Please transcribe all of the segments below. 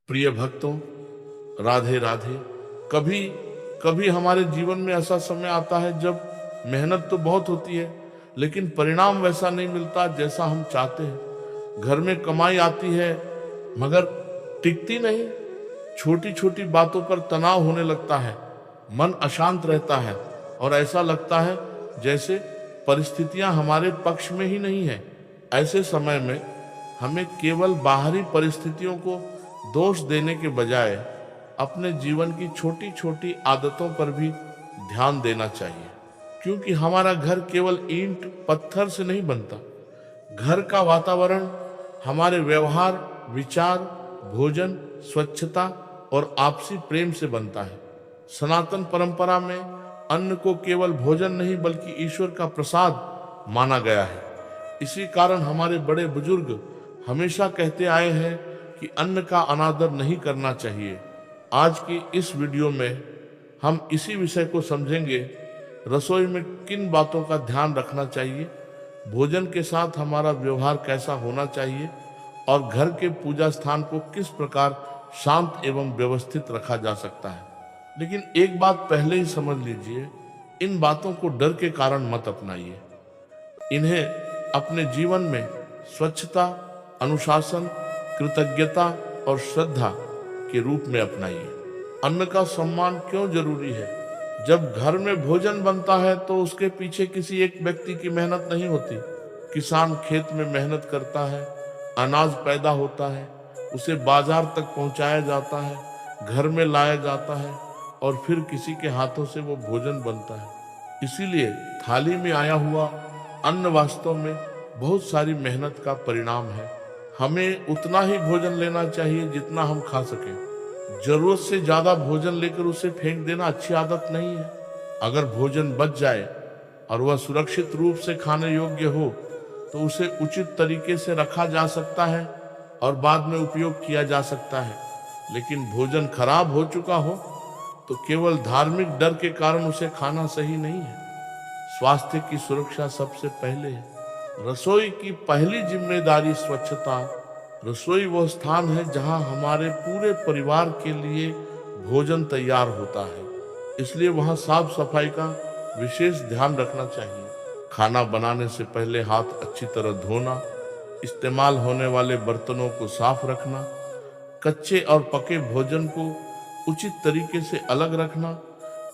प्रिय भक्तों, राधे राधे। कभी कभी हमारे जीवन में ऐसा समय आता है जब मेहनत तो बहुत होती है, लेकिन परिणाम वैसा नहीं मिलता जैसा हम चाहते हैं। घर में कमाई आती है मगर टिकती नहीं। छोटी छोटी बातों पर तनाव होने लगता है, मन अशांत रहता है और ऐसा लगता है जैसे परिस्थितियां हमारे पक्ष में ही नहीं है। ऐसे समय में हमें केवल बाहरी परिस्थितियों को दोष देने के बजाय अपने जीवन की छोटी छोटी आदतों पर भी ध्यान देना चाहिए, क्योंकि हमारा घर केवल ईंट पत्थर से नहीं बनता। घर का वातावरण हमारे व्यवहार, विचार, भोजन, स्वच्छता और आपसी प्रेम से बनता है। सनातन परंपरा में अन्न को केवल भोजन नहीं बल्कि ईश्वर का प्रसाद माना गया है। इसी कारण हमारे बड़े बुजुर्ग हमेशा कहते आए हैं कि अन्न का अनादर नहीं करना चाहिए। आज की इस वीडियो में हम इसी विषय को समझेंगे। रसोई में किन बातों का ध्यान रखना चाहिए, भोजन के साथ हमारा व्यवहार कैसा होना चाहिए और घर के पूजा स्थान को किस प्रकार शांत एवं व्यवस्थित रखा जा सकता है। लेकिन एक बात पहले ही समझ लीजिए, इन बातों को डर के कारण मत अपनाइए। इन्हें अपने जीवन में स्वच्छता, अनुशासन, कृतज्ञता और श्रद्धा के रूप में अपनाइए। अन्न का सम्मान क्यों जरूरी है? जब घर में भोजन बनता है तो उसके पीछे किसी एक व्यक्ति की मेहनत नहीं होती। किसान खेत में मेहनत करता है, अनाज पैदा होता है, उसे बाजार तक पहुंचाया जाता है, घर में लाया जाता है और फिर किसी के हाथों से वो भोजन बनता है। इसीलिए थाली में आया हुआ अन्न वास्तव में बहुत सारी मेहनत का परिणाम है। हमें उतना ही भोजन लेना चाहिए जितना हम खा सकें। जरूरत से ज्यादा भोजन लेकर उसे फेंक देना अच्छी आदत नहीं है। अगर भोजन बच जाए और वह सुरक्षित रूप से खाने योग्य हो तो उसे उचित तरीके से रखा जा सकता है और बाद में उपयोग किया जा सकता है। लेकिन भोजन खराब हो चुका हो तो केवल धार्मिक डर के कारण उसे खाना सही नहीं है। स्वास्थ्य की सुरक्षा सबसे पहले है। रसोई की पहली जिम्मेदारी स्वच्छता। रसोई वह स्थान है जहां हमारे पूरे परिवार के लिए भोजन तैयार होता है, इसलिए वहां साफ सफाई का विशेष ध्यान रखना चाहिए। खाना बनाने से पहले हाथ अच्छी तरह धोना, इस्तेमाल होने वाले बर्तनों को साफ रखना, कच्चे और पके भोजन को उचित तरीके से अलग रखना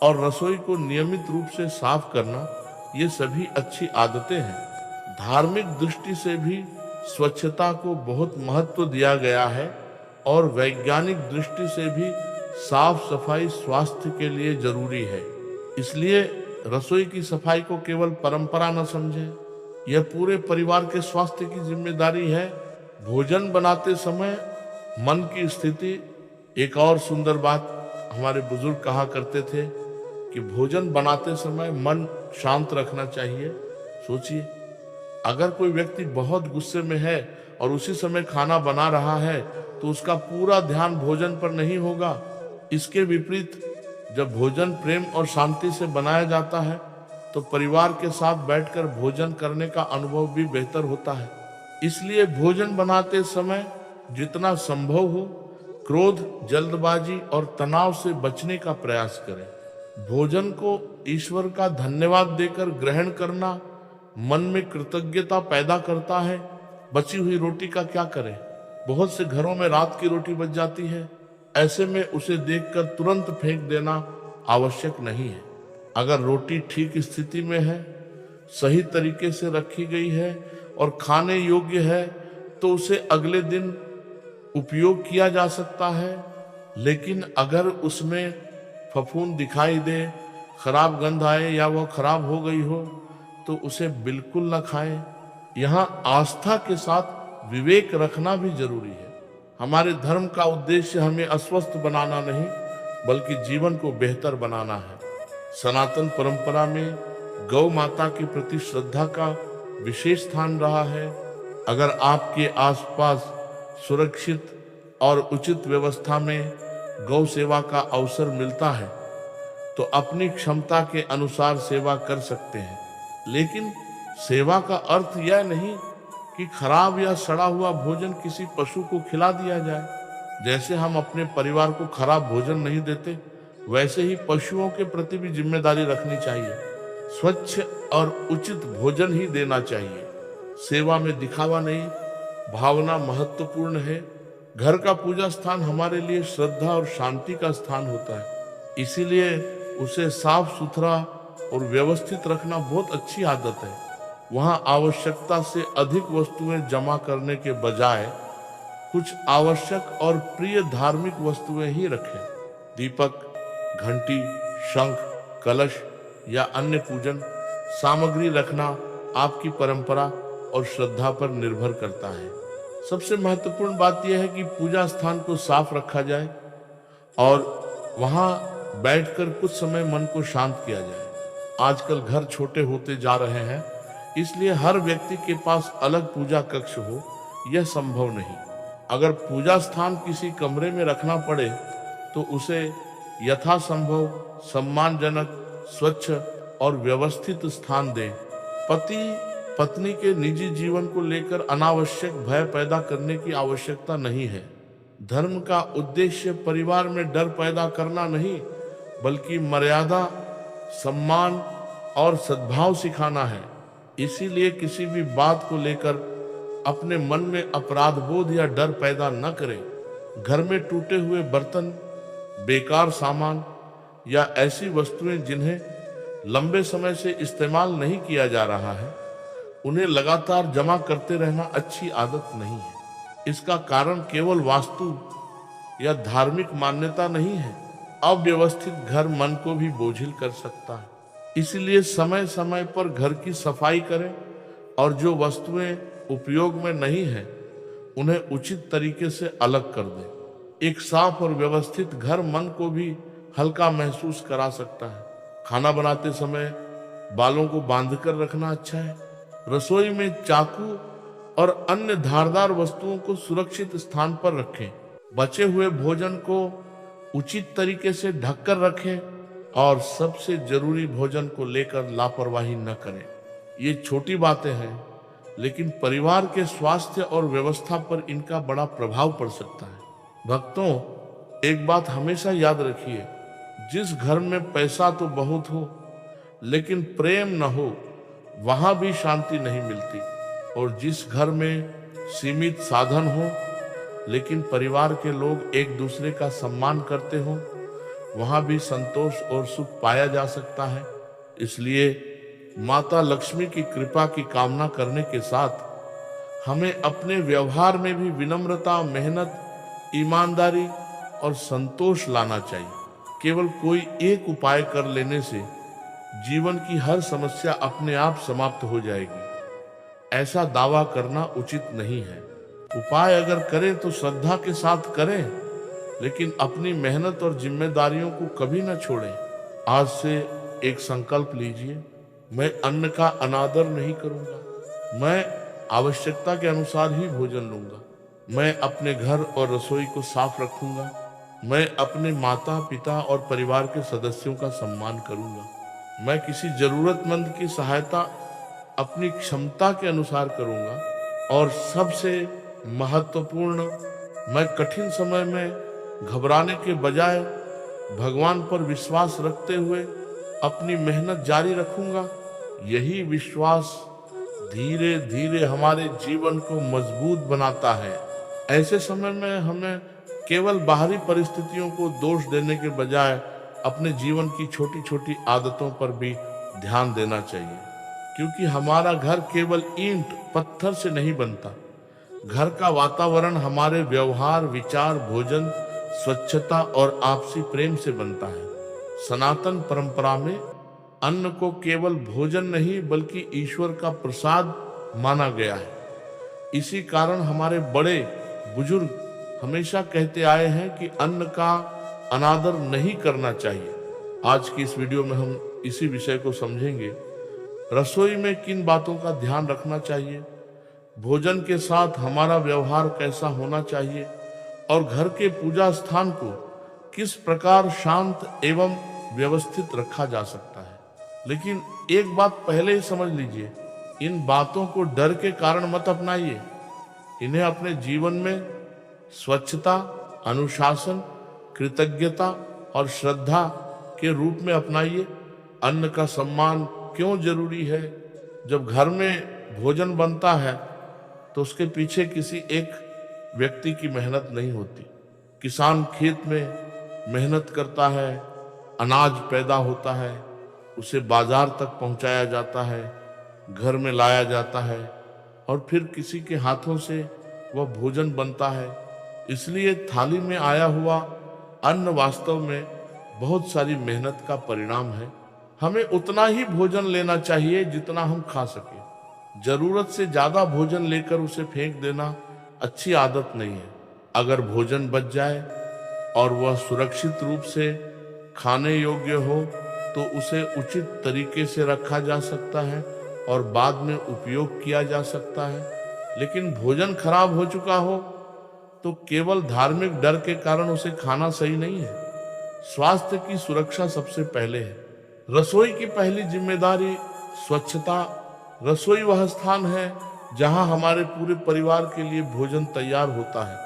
और रसोई को नियमित रूप से साफ करना, ये सभी अच्छी आदतें हैं। धार्मिक दृष्टि से भी स्वच्छता को बहुत महत्व दिया गया है और वैज्ञानिक दृष्टि से भी साफ सफाई स्वास्थ्य के लिए जरूरी है। इसलिए रसोई की सफाई को केवल परंपरा न समझें, यह पूरे परिवार के स्वास्थ्य की जिम्मेदारी है। भोजन बनाते समय मन की स्थिति। एक और सुंदर बात हमारे बुजुर्ग कहा करते थे कि भोजन बनाते समय मन शांत रखना चाहिए। सोचिए, अगर कोई व्यक्ति बहुत गुस्से में है और उसी समय खाना बना रहा है तो उसका पूरा ध्यान भोजन पर नहीं होगा। इसके विपरीत जब भोजन प्रेम और शांति से बनाया जाता है तो परिवार के साथ बैठकर भोजन करने का अनुभव भी बेहतर होता है। इसलिए भोजन बनाते समय जितना संभव हो क्रोध, जल्दबाजी और तनाव से बचने का प्रयास करें। भोजन को ईश्वर का धन्यवाद देकर ग्रहण करना मन में कृतज्ञता पैदा करता है। बची हुई रोटी का क्या करें? बहुत से घरों में रात की रोटी बच जाती है। ऐसे में उसे देखकर तुरंत फेंक देना आवश्यक नहीं है। अगर रोटी ठीक स्थिति में है, सही तरीके से रखी गई है और खाने योग्य है तो उसे अगले दिन उपयोग किया जा सकता है। लेकिन अगर उसमें फफूंद दिखाई दे, खराब गंध आए या वह खराब हो गई हो तो उसे बिल्कुल न खाएं। यहाँ आस्था के साथ विवेक रखना भी जरूरी है। हमारे धर्म का उद्देश्य हमें अस्वस्थ बनाना नहीं बल्कि जीवन को बेहतर बनाना है। सनातन परंपरा में गौ माता के प्रति श्रद्धा का विशेष स्थान रहा है। अगर आपके आसपास सुरक्षित और उचित व्यवस्था में गौ सेवा का अवसर मिलता है तो अपनी क्षमता के अनुसार सेवा कर सकते हैं। लेकिन सेवा का अर्थ यह नहीं कि खराब या सड़ा हुआ भोजन किसी पशु को खिला दिया जाए। जैसे हम अपने परिवार को खराब भोजन नहीं देते, वैसे ही पशुओं के प्रति भी जिम्मेदारी रखनी चाहिए। स्वच्छ और उचित भोजन ही देना चाहिए। सेवा में दिखावा नहीं, भावना महत्वपूर्ण है। घर का पूजा स्थान हमारे लिए श्रद्धा और शांति का स्थान होता है, इसीलिए उसे साफ सुथरा और व्यवस्थित रखना बहुत अच्छी आदत है। वहाँ आवश्यकता से अधिक वस्तुएं जमा करने के बजाय कुछ आवश्यक और प्रिय धार्मिक वस्तुएं ही रखें। दीपक, घंटी, शंख, कलश या अन्य पूजन सामग्री रखना आपकी परंपरा और श्रद्धा पर निर्भर करता है। सबसे महत्वपूर्ण बात यह है कि पूजा स्थान को साफ रखा जाए और वहां बैठकर कुछ समय मन को शांत किया जाए। आजकल घर छोटे होते जा रहे हैं, इसलिए हर व्यक्ति के पास अलग पूजा कक्ष हो यह संभव नहीं। अगर पूजा स्थान किसी कमरे में रखना पड़े तो उसे यथासंभव सम्मानजनक, स्वच्छ और व्यवस्थित स्थान दें। पति पत्नी के निजी जीवन को लेकर अनावश्यक भय पैदा करने की आवश्यकता नहीं है। धर्म का उद्देश्य परिवार में डर पैदा करना नहीं, बल्कि मर्यादा, सम्मान और सद्भाव सिखाना है। इसीलिए किसी भी बात को लेकर अपने मन में अपराध बोध या डर पैदा न करें। घर में टूटे हुए बर्तन, बेकार सामान या ऐसी वस्तुएं जिन्हें लंबे समय से इस्तेमाल नहीं किया जा रहा है, उन्हें लगातार जमा करते रहना अच्छी आदत नहीं है। इसका कारण केवल वास्तु या धार्मिक मान्यता नहीं है। अव्यवस्थित घर मन को भी बोझिल कर सकता है। इसलिए समय समय पर घर की सफाई करें और जो वस्तुएं उपयोग में नहीं है उन्हें उचित तरीके से अलग कर दें। एक साफ और व्यवस्थित घर मन को भी हल्का महसूस करा सकता है। खाना बनाते समय बालों को बांधकर रखना अच्छा है। रसोई में चाकू और अन्य धारदार वस्तुओं को सुरक्षित स्थान पर रखें। बचे हुए भोजन को उचित तरीके से ढककर रखें और सबसे जरूरी भोजन को लेकर लापरवाही न करें। ये छोटी बातें हैं, लेकिन परिवार के स्वास्थ्य और व्यवस्था पर इनका बड़ा प्रभाव पड़ सकता है। भक्तों, एक बात हमेशा याद रखिए, जिस घर में पैसा तो बहुत हो लेकिन प्रेम न हो, वहां भी शांति नहीं मिलती। और जिस घर में सीमित साधन हो लेकिन परिवार के लोग एक दूसरे का सम्मान करते हो, वहां भी संतोष और सुख पाया जा सकता है। इसलिए माता लक्ष्मी की कृपा की कामना करने के साथ हमें अपने व्यवहार में भी विनम्रता, मेहनत, ईमानदारी और संतोष लाना चाहिए। केवल कोई एक उपाय कर लेने से जीवन की हर समस्या अपने आप समाप्त हो जाएगी, ऐसा दावा करना उचित नहीं है। उपाय अगर करें तो श्रद्धा के साथ करें, लेकिन अपनी मेहनत और जिम्मेदारियों को कभी न छोड़ें। आज से एक संकल्प लीजिए, मैं अन्न का अनादर नहीं करूंगा। मैं आवश्यकता के अनुसार ही भोजन लूंगा। मैं अपने घर और रसोई को साफ रखूंगा। मैं अपने माता पिता और परिवार के सदस्यों का सम्मान करूंगा। मैं किसी जरूरतमंद की सहायता अपनी क्षमता के अनुसार करूंगा। और सबसे महत्वपूर्ण, मैं कठिन समय में घबराने के बजाय भगवान पर विश्वास रखते हुए अपनी मेहनत जारी रखूंगा। यही विश्वास धीरे धीरे हमारे जीवन को मजबूत बनाता है। ऐसे समय में हमें केवल बाहरी परिस्थितियों को दोष देने के बजाय अपने जीवन की छोटी छोटी आदतों पर भी ध्यान देना चाहिए, क्योंकि हमारा घर केवल ईंट पत्थर से नहीं बनता। घर का वातावरण हमारे व्यवहार, विचार, भोजन, स्वच्छता और आपसी प्रेम से बनता है। सनातन परंपरा में अन्न को केवल भोजन नहीं बल्कि ईश्वर का प्रसाद माना गया है। इसी कारण हमारे बड़े बुजुर्ग हमेशा कहते आए हैं कि अन्न का अनादर नहीं करना चाहिए। आज की इस वीडियो में हम इसी विषय को समझेंगे। रसोई में किन बातों का ध्यान रखना चाहिए, भोजन के साथ हमारा व्यवहार कैसा होना चाहिए और घर के पूजा स्थान को किस प्रकार शांत एवं व्यवस्थित रखा जा सकता है। लेकिन एक बात पहले ही समझ लीजिए, इन बातों को डर के कारण मत अपनाइए। इन्हें अपने जीवन में स्वच्छता अनुशासन, कृतज्ञता और श्रद्धा के रूप में अपनाइए। अन्न का सम्मान क्यों जरूरी है? जब घर में भोजन बनता है तो उसके पीछे किसी एक व्यक्ति की मेहनत नहीं होती। किसान खेत में मेहनत करता है, अनाज पैदा होता है, उसे बाजार तक पहुंचाया जाता है, घर में लाया जाता है और फिर किसी के हाथों से वह भोजन बनता है। इसलिए थाली में आया हुआ अन्न वास्तव में बहुत सारी मेहनत का परिणाम है। हमें उतना ही भोजन लेना चाहिए जितना हम खा सके। जरूरत से ज्यादा भोजन लेकर उसे फेंक देना अच्छी आदत नहीं है। अगर भोजन बच जाए और वह सुरक्षित रूप से खाने योग्य हो तो उसे उचित तरीके से रखा जा सकता है और बाद में उपयोग किया जा सकता है। लेकिन भोजन खराब हो चुका हो तो केवल धार्मिक डर के कारण उसे खाना सही नहीं है। स्वास्थ्य की सुरक्षा सबसे पहले है। रसोई की पहली जिम्मेदारी स्वच्छता। रसोई वह स्थान है जहां हमारे पूरे परिवार के लिए भोजन तैयार होता है,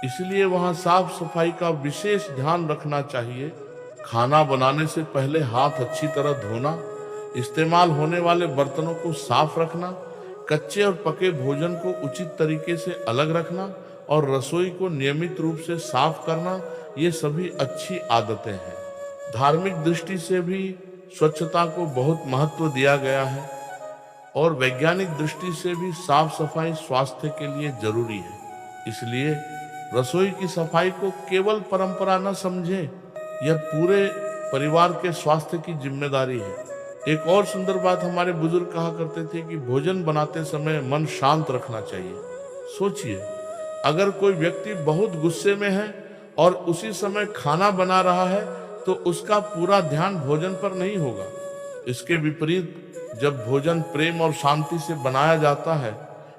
इसलिए वहां साफ सफाई का विशेष ध्यान रखना चाहिए। खाना बनाने से पहले हाथ अच्छी तरह धोना, इस्तेमाल होने वाले बर्तनों को साफ रखना, कच्चे और पके भोजन को उचित तरीके से अलग रखना और रसोई को नियमित रूप से साफ करना, ये सभी अच्छी आदतें हैं। धार्मिक दृष्टि से भी स्वच्छता को बहुत महत्व दिया गया है और वैज्ञानिक दृष्टि से भी साफ सफाई स्वास्थ्य के लिए जरूरी है। इसलिए रसोई की सफाई को केवल परंपरा न समझें, यह पूरे परिवार के स्वास्थ्य की जिम्मेदारी है। एक और सुंदर बात हमारे बुजुर्ग कहा करते थे कि भोजन बनाते समय मन शांत रखना चाहिए। सोचिए, अगर कोई व्यक्ति बहुत गुस्से में है और उसी समय खाना बना रहा है तो उसका पूरा ध्यान भोजन पर नहीं होगा। इसके विपरीत जब भोजन प्रेम और शांति से बनाया जाता है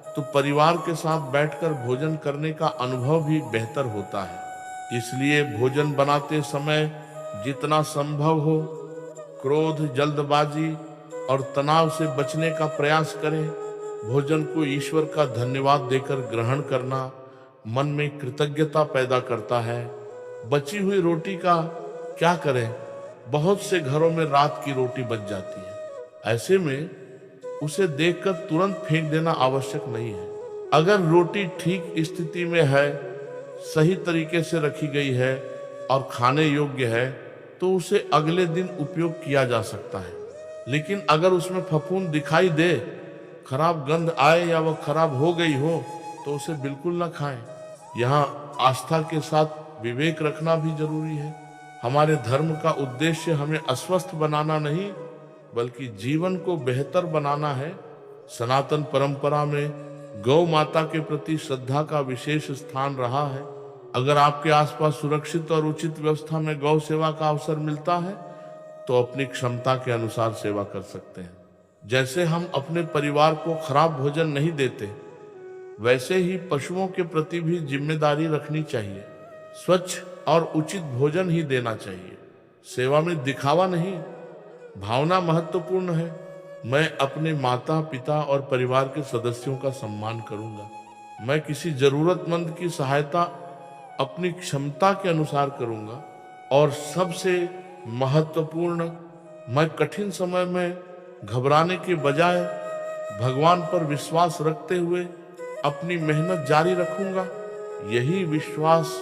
तो परिवार के साथ बैठकर भोजन करने का अनुभव भी बेहतर होता है। इसलिए भोजन बनाते समय जितना संभव हो क्रोध, जल्दबाजी और तनाव से बचने का प्रयास करें। भोजन को ईश्वर का धन्यवाद देकर ग्रहण करना मन में कृतज्ञता पैदा करता है। बची हुई रोटी का क्या करें? बहुत से घरों में रात की रोटी बच जाती है। ऐसे में उसे देखकर तुरंत फेंक देना आवश्यक नहीं है। अगर रोटी ठीक स्थिति में है, सही तरीके से रखी गई है और खाने योग्य है तो उसे अगले दिन उपयोग किया जा सकता है। लेकिन अगर उसमें फफूंद दिखाई दे, खराब गंध आए या वह खराब हो गई हो तो उसे बिल्कुल न खाएं। यहाँ आस्था के साथ विवेक रखना भी जरूरी है। हमारे धर्म का उद्देश्य हमें अस्वस्थ बनाना नहीं बल्कि जीवन को बेहतर बनाना है। सनातन परंपरा में गौ माता के प्रति श्रद्धा का विशेष स्थान रहा है। अगर आपके आसपास सुरक्षित और उचित व्यवस्था में गौ सेवा का अवसर मिलता है तो अपनी क्षमता के अनुसार सेवा कर सकते हैं। जैसे हम अपने परिवार को खराब भोजन नहीं देते, वैसे ही पशुओं के प्रति भी जिम्मेदारी रखनी चाहिए। स्वच्छ और उचित भोजन ही देना चाहिए। सेवा में दिखावा नहीं, भावना महत्वपूर्ण है। मैं अपने माता पिता और परिवार के सदस्यों का सम्मान करूंगा। मैं किसी जरूरतमंद की सहायता अपनी क्षमता के अनुसार करूंगा और सबसे महत्वपूर्ण, मैं कठिन समय में घबराने के बजाय भगवान पर विश्वास रखते हुए अपनी मेहनत जारी रखूंगा। यही विश्वास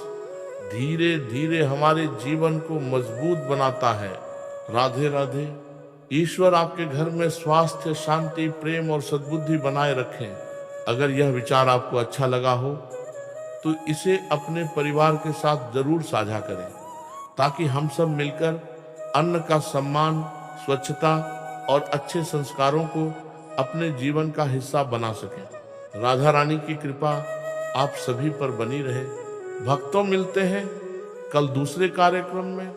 धीरे धीरे हमारे जीवन को मजबूत बनाता है। राधे राधे। ईश्वर आपके घर में स्वास्थ्य, शांति, प्रेम और सद्बुद्धि बनाए रखें। अगर यह विचार आपको अच्छा लगा हो तो इसे अपने परिवार के साथ जरूर साझा करें ताकि हम सब मिलकर अन्न का सम्मान, स्वच्छता और अच्छे संस्कारों को अपने जीवन का हिस्सा बना सकें। राधा रानी की कृपा आप सभी पर बनी रहे। भक्तों, मिलते हैं कल दूसरे कार्यक्रम में।